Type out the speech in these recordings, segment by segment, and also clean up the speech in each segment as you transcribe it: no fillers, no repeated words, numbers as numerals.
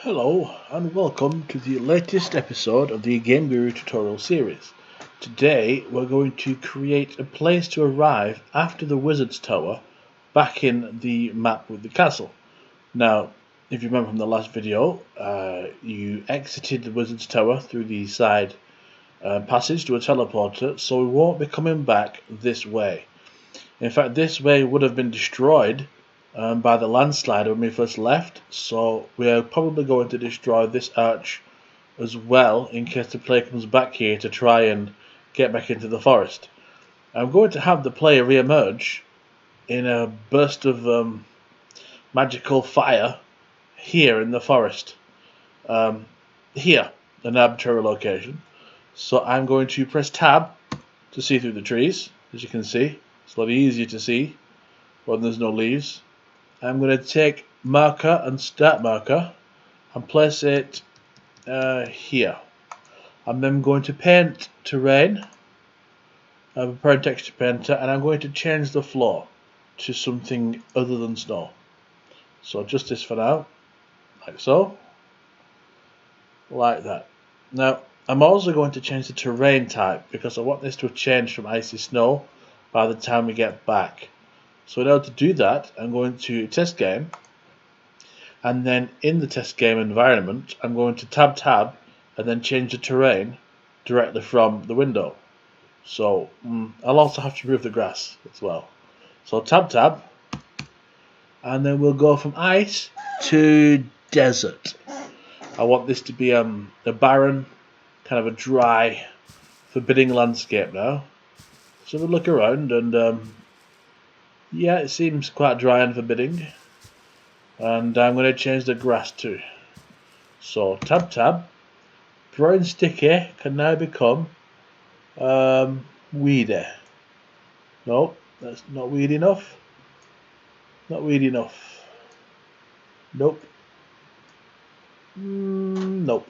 Hello and welcome to the latest episode of the GameGuru tutorial series. Today we're going to create a place to arrive after the Wizard's Tower back in the map with the castle. Now, if you remember from the last video, you exited the Wizard's Tower through the side passage to a teleporter, so we won't be coming back this way. In fact, this way would have been destroyed by the landslide when we first left, so we are probably going to destroy this arch as well in case the player comes back here to try and get back into the forest. I'm going to have the player re-emerge in a burst of magical fire here in the forest, here, an arbitrary location. So I'm going to press tab to see through the trees. As you can see, it's a lot easier to see when there's no leaves. I'm going to take marker and start marker and place it here. I'm then going to paint terrain. I'm preparing texture painter, and I'm going to change the floor to something other than snow. So just this for now, like so, like that. Now I'm also going to change the terrain type because I want this to change from icy snow by the time we get back. So in order to do that, I'm going to test game, and then in the test game environment, I'm going to tab and then change the terrain directly from the window. So I'll also have to remove the grass as well. So tab, and then we'll go from ice to desert. I want this to be a barren, kind of a dry, forbidding landscape now. So we'll look around and yeah, it seems quite dry and forbidding. And I'm going to change the grass too. So tab, brown sticky can now become weedy. Nope, that's not weedy enough. Not weedy enough. Nope. Nope.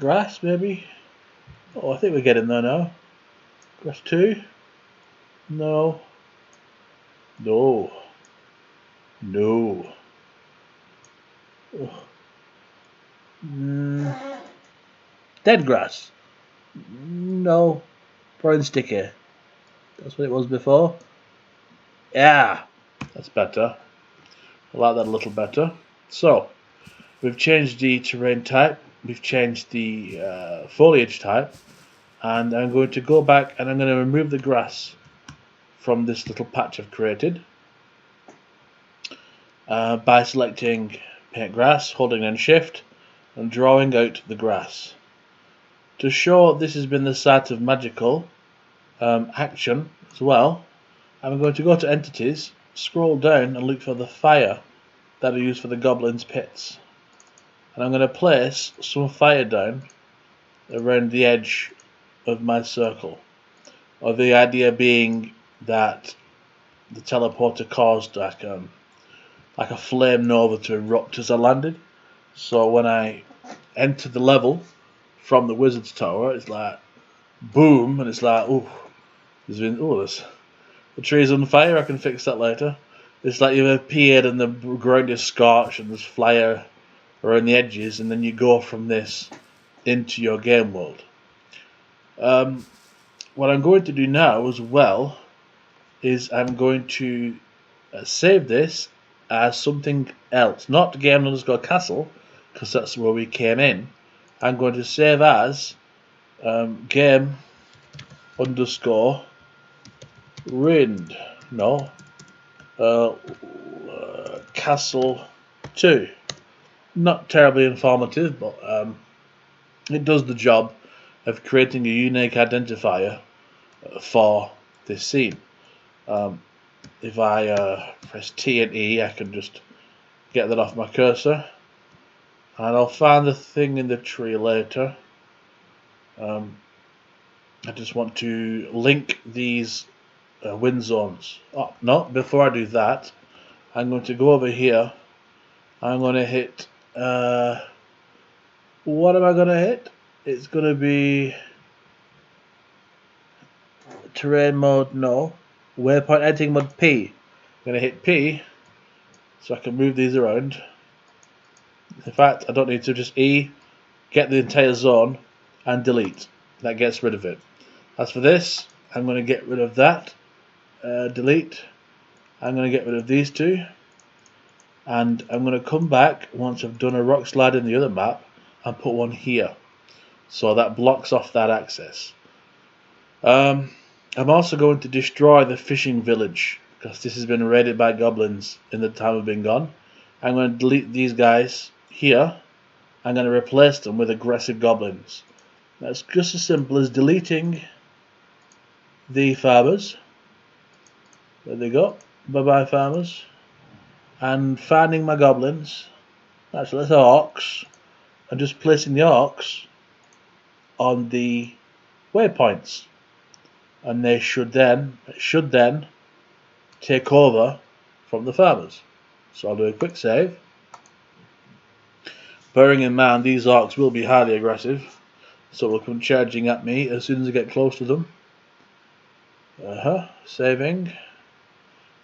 Grass maybe. Oh, I think we're getting there now. Grass 2. No. No. No. Dead grass. No. Brown sticky. That's what it was before. Yeah. That's better. I like that a little better. So, we've changed the terrain type. We've changed the foliage type. And I'm going to go back and I'm going to remove the grass from this little patch I've created by selecting paint grass, holding down shift and drawing out the grass. To show this has been the site of magical action as well, I'm going to go to entities, scroll down and look for the fire that I use for the goblins pits, and I'm going to place some fire down around the edge of my circle, or the idea being that the teleporter caused like a flame nova to erupt as I landed. So when I enter the level from the Wizard's Tower, it's like boom, and it's like the tree's on fire. I can fix that later. It's like you've appeared and the ground is scorched and there's fire around the edges, and then you go from this into your game world. What I'm going to do now as well is I'm going to save this as something else, not game underscore castle, because that's where we came in. I'm going to save as game underscore ruined, castle 2. Not terribly informative, but it does the job of creating a unique identifier for this scene. If I press T and E, I can just get that off my cursor, and I'll find the thing in the tree later. I just want to link these wind zones. Oh, no, before I do that, I'm going to go over here. I'm going to hit, what am I going to hit? It's going to be terrain mode, no. Waypoint editing mode P. I'm going to hit P so I can move these around. In fact, I don't need to, just E, get the entire zone, and delete. That gets rid of it. As for this, I'm going to get rid of that. Delete. I'm going to get rid of these two. And I'm going to come back once I've done a rock slide in the other map and put one here. So that blocks off that access. I'm also going to destroy the fishing village, because this has been raided by goblins in the time I've been gone. I'm going to delete these guys here. I'm going to replace them with aggressive goblins. That's just as simple as deleting the farmers. There they go. Bye bye farmers. And finding my goblins. Actually, that's orcs. And just placing the orcs on the waypoints. And they should then take over from the farmers. So I'll do a quick save. Bearing in mind these orcs will be highly aggressive, so they'll come charging at me as soon as I get close to them. Saving.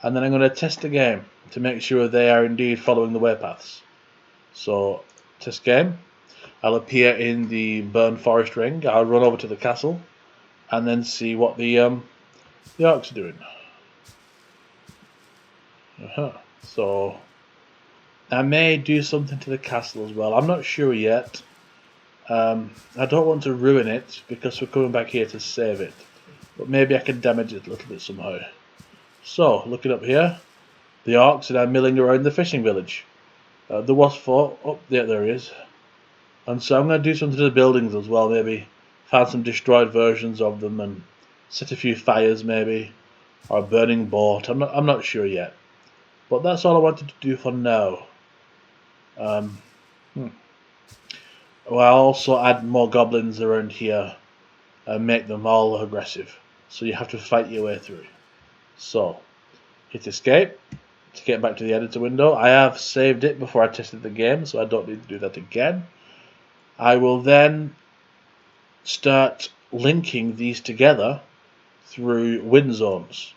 And then I'm going to test the game to make sure they are indeed following the way-paths. So, test game. I'll appear in the burned forest ring. I'll run over to the castle and then see what the orcs are doing. So, I may do something to the castle as well. I'm not sure yet. I don't want to ruin it because we're coming back here to save it. But maybe I can damage it a little bit somehow. So, looking up here, the orcs are now milling around the fishing village. There was 4. Oh, yeah, there he is. And so I'm going to do something to the buildings as well. Maybe find some destroyed versions of them and set a few fires maybe. Or a burning boat. I'm not sure yet. But that's all I wanted to do for now. Well, I'll also add more goblins around here and make them all aggressive. So you have to fight your way through. So, hit escape to get back to the editor window. I have saved it before I tested the game, so I don't need to do that again. I will then start linking these together through win zones.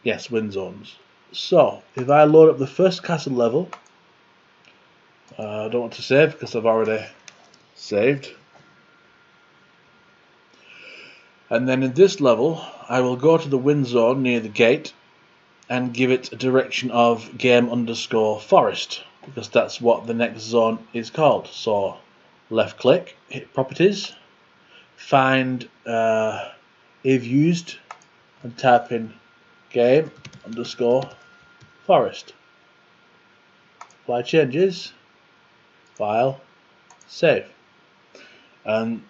Yes, win zones. So, if I load up the first castle level, I don't want to save because I've already saved. And then in this level, I will go to the win zone near the gate and give it a direction of game_forest, because that's what the next zone is called. So, left click, hit properties, find if used, and type in game_forest. Apply changes, file, save. And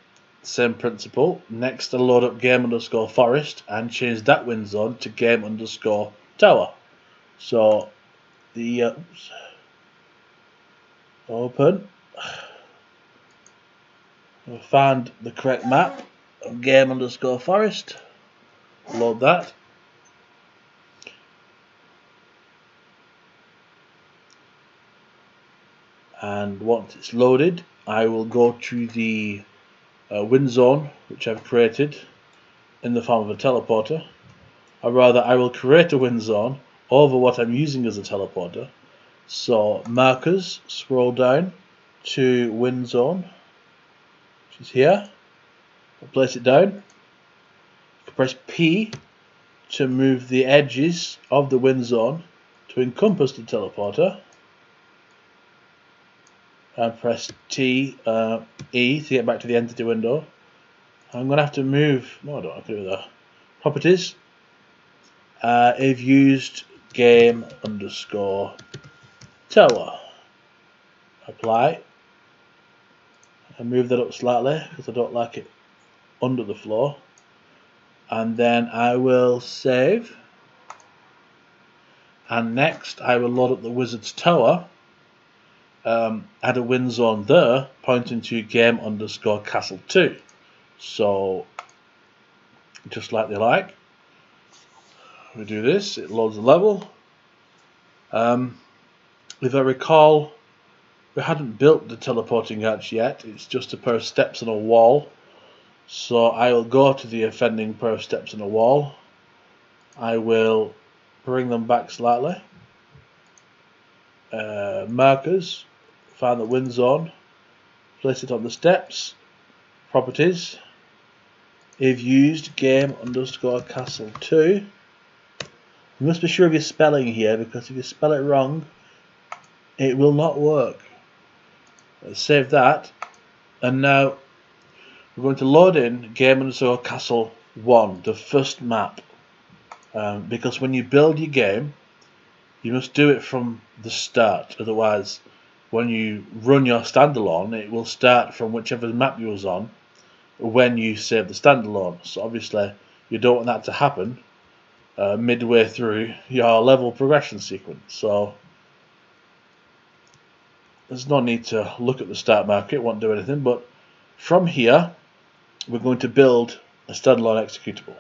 same principle. Next, I'll load up game_forest and change that win zone to game_tower. So the open. We'll find the correct map of game_forest. Load that. And once it's loaded, I will go to the win zone which I've created in the form of a teleporter. Or rather, I will create a win zone over what I'm using as a teleporter. So markers, scroll down to win zone, which is here. I'll place it down. Press P to move the edges of the win zone to encompass the teleporter. And press E to get back to the entity window. I'm going to have to move. No, I don't. I can do that. Properties. If used, game_tower. Apply. And move that up slightly because I don't like it under the floor. And then I will save. And next, I will load up the wizard's tower. Add a win zone there, pointing to game_castle2. So, just like they like, we do this, it loads the level. If I recall, we hadn't built the teleporting arch yet, it's just a pair of steps on a wall. So I will go to the offending pair of steps on a wall. I will bring them back slightly. markers, find the win zone, place it on the steps, properties. If used, game_castle2. You must be sure of your spelling here, because if you spell it wrong, it will not work. Let's save that, and now we're going to load in game_castle1, the first map, because when you build your game, you must do it from the start. Otherwise, when you run your standalone, it will start from whichever map you was on when you save the standalone. So obviously, you don't want that to happen midway through your level progression sequence. So there's no need to look at the start marker, it won't do anything. But from here, we're going to build a standalone executable.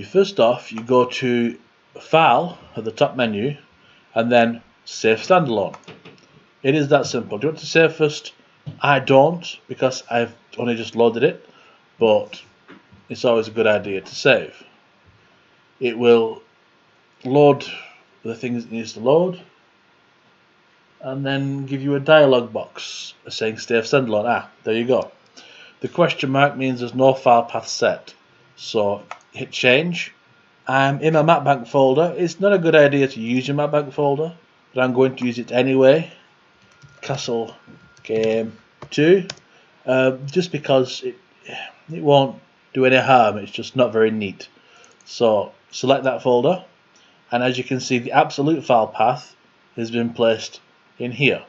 First off, you go to File at the top menu, and then Save Standalone. It is that simple. Do you want to save first? I don't, because I've only just loaded it, but it's always a good idea to save. It will load the things it needs to load, and then give you a dialog box saying Save Standalone. There you go. The question mark means there's no file path set. So hit change. I'm in my mapbank folder. It's not a good idea to use your mapbank folder, but I'm going to use it anyway. Castle Game 2, just because it won't do any harm. It's just not very neat. So select that folder, and as you can see, the absolute file path has been placed in here.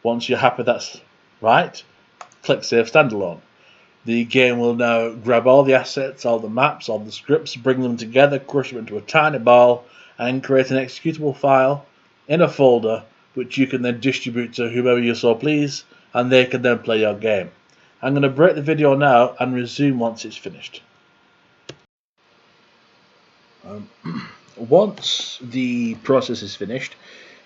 Once you're happy that's right, click Save Standalone. The game will now grab all the assets, all the maps, all the scripts, bring them together, crush them into a tiny ball, and create an executable file in a folder which you can then distribute to whomever you so please, and they can then play your game. I'm going to break the video now and resume once it's finished. Once the process is finished,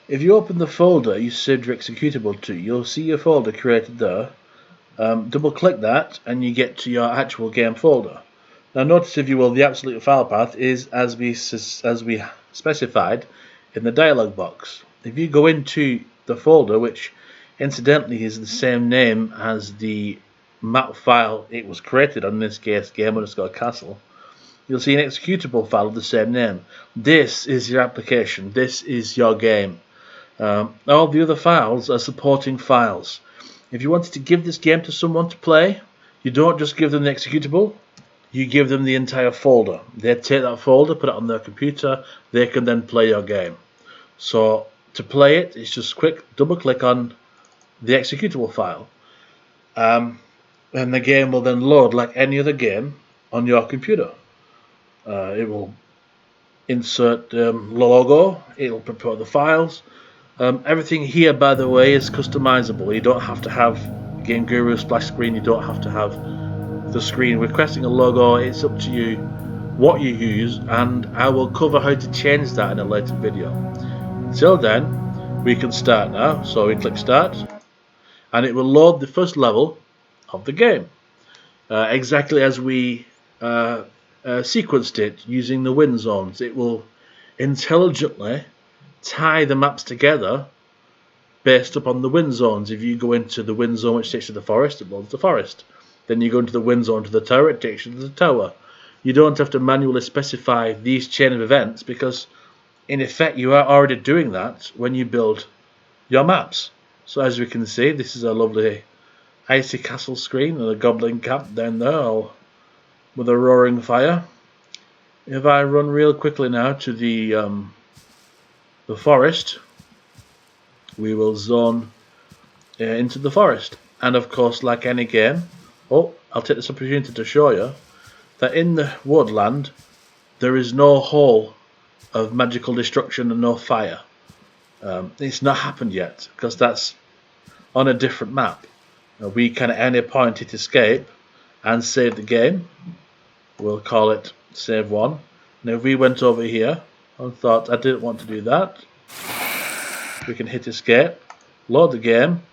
if you open the folder you saved your executable to, you'll see your folder created there. Double click that and you get to your actual game folder. Now notice, if you will, the absolute file path is as we specified in the dialog box. If you go into the folder, which incidentally is the same name as the map file it was created on, in this case game_castle, you'll see an executable file of the same name. This is your application, this is your game. All the other files are supporting files. If you wanted to give this game to someone to play, you don't just give them the executable, you give them the entire folder. They take that folder, put it on their computer, they can then play your game. So to play it, it's just quick, double click on the executable file, and the game will then load like any other game on your computer. It will insert logo, it will prepare the files. Everything here, by the way, is customizable. You don't have to have GameGuru splash screen, you don't have to have the screen requesting a logo. It's up to you what you use, and I will cover how to change that in a later video. Until then, we can start now. So we click start, and it will load the first level of the game, exactly as we sequenced it using the win zones. It will intelligently tie the maps together based upon the win zones. If you go into the win zone which takes you to the forest, it loads the forest. Then you go into the win zone to the tower, it takes you to the tower. You don't have to manually specify these chain of events, because in effect you are already doing that when you build your maps. So as we can see, this is a lovely icy castle screen and a goblin camp down there, all with a roaring fire. If I run real quickly now to the forest, we will zone into the forest. And of course, like any game, I'll take this opportunity to show you that in the woodland there is no hole of magical destruction and no fire. It's not happened yet, because that's on a different map. We can at any point hit escape and save the game. We'll call it save 1. Now if we went over here and thought I didn't want to do that, we can hit escape, load the game,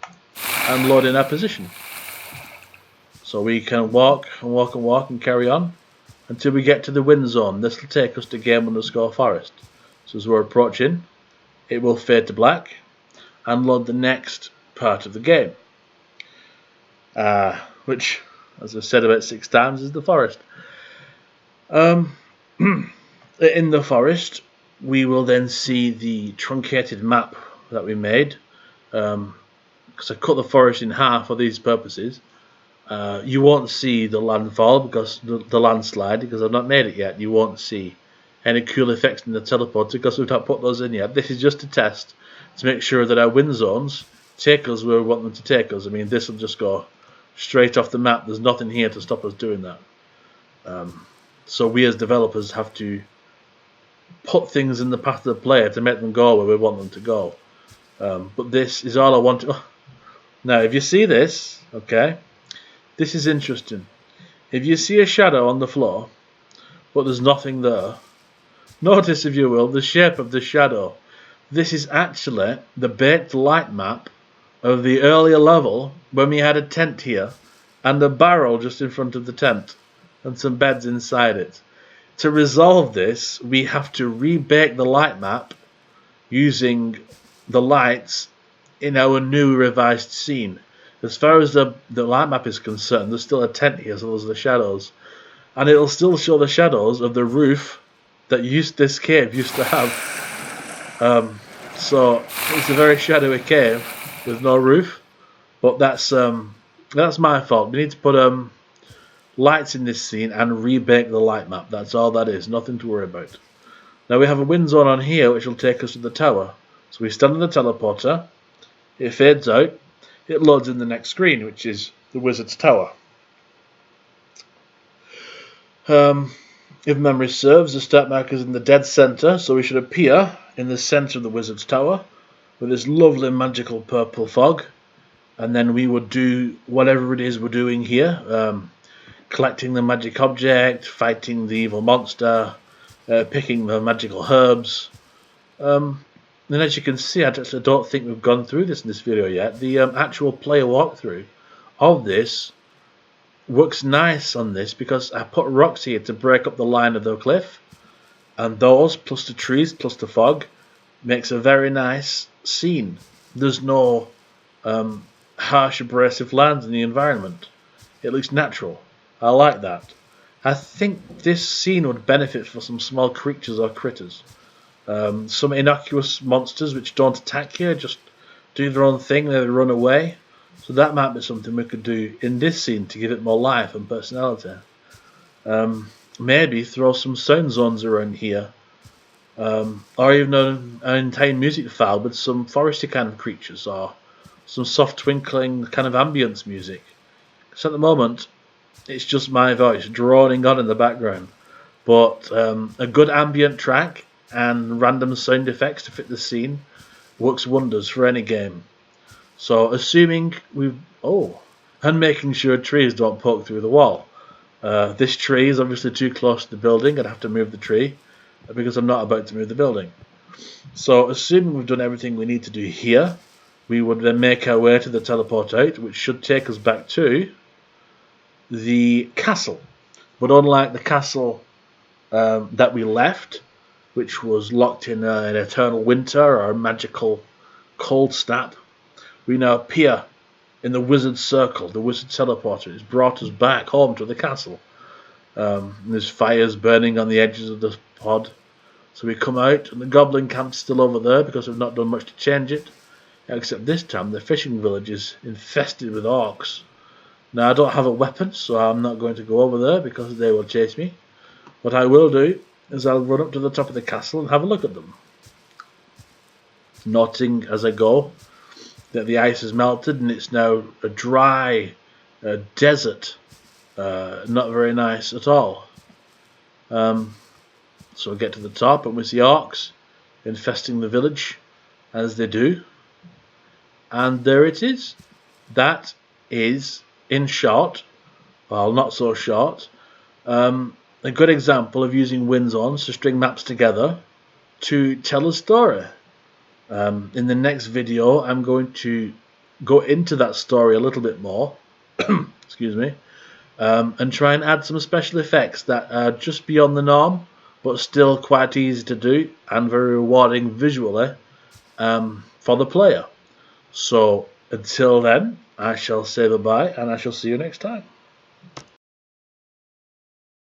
and load in our position. So we can walk and walk and walk and carry on until we get to the win zone. This will take us to game_forest. So as we're approaching, it will fade to black and load the next part of the game, which, as I've said about 6 times, is the forest. In the forest, we will then see the truncated map that we made, because I cut the forest in half for these purposes. You won't see the landfall because the landslide, because I've not made it yet. You won't see any cool effects in the teleporter because we've not put those in yet. This is just a test to make sure that our wind zones take us where we want them to take us. I mean, this will just go straight off the map. There's nothing here to stop us doing that. So we as developers have to put things in the path of the player to make them go where we want them to go. But this is all I want to... Now, if you see this, okay, this is interesting. If you see a shadow on the floor, but there's nothing there, notice, if you will, the shape of the shadow. This is actually the baked light map of the earlier level when we had a tent here and a barrel just in front of the tent and some beds inside it. To resolve this, we have to rebake the light map using the lights in our new revised scene. As far as the light map is concerned, there's still a tent here, so those are the shadows. And it'll still show the shadows of the roof that this cave used to have. So it's a very shadowy cave with no roof. But that's my fault. We need to put lights in this scene and rebake the light map. That's all that is. Nothing to worry about. Now we have a wind zone on here which will take us to the tower. So we stand on the teleporter. It fades out. It loads in the next screen, which is the wizard's tower. If memory serves, the start marker is in the dead center, so we should appear in the center of the wizard's tower with this lovely magical purple fog, and then we would do whatever it is we're doing here, collecting the magic object, fighting the evil monster, picking the magical herbs. And as you can see, I actually don't think we've gone through this in this video yet. The actual player walkthrough of this works nice on this because I put rocks here to break up the line of the cliff, and those plus the trees plus the fog makes a very nice scene. There's no harsh abrasive lines in the environment. It looks natural. I like that. I think this scene would benefit for some small creatures or critters. Some innocuous monsters which don't attack you, just do their own thing, they run away. So that might be something we could do in this scene to give it more life and personality. Maybe throw some sound zones around here, or even an entire music file with some foresty kind of creatures or some soft twinkling kind of ambience music. Because at the moment it's just my voice droning on in the background, but a good ambient track and random sound effects to fit the scene works wonders for any game. So assuming and making sure trees don't poke through the wall. This tree is obviously too close to the building. I'd have to move the tree because I'm not about to move the building. So assuming we've done everything we need to do here, we would then make our way to the teleport out, which should take us back to the castle. But unlike the castle that we left, which was locked in an eternal winter or a magical cold snap, we now appear in the wizard's circle. The wizard teleporter has brought us back home to the castle. There's fires burning on the edges of the pod. So we come out, and the goblin camp's still over there because we've not done much to change it. Except this time, the fishing village is infested with orcs. Now, I don't have a weapon, so I'm not going to go over there because they will chase me. What I will do is I'll run up to the top of the castle and have a look at them, noting as I go that the ice has melted and it's now a dry desert, not very nice at all. So we get to the top and we see orcs infesting the village, as they do, and there it is. That is, in short, well, not so short, a good example of using wind zones to string maps together to tell a story. In the next video, I'm going to go into that story a little bit more, excuse me, and try and add some special effects that are just beyond the norm, but still quite easy to do and very rewarding visually for the player. So until then, I shall say bye-bye, and I shall see you next time.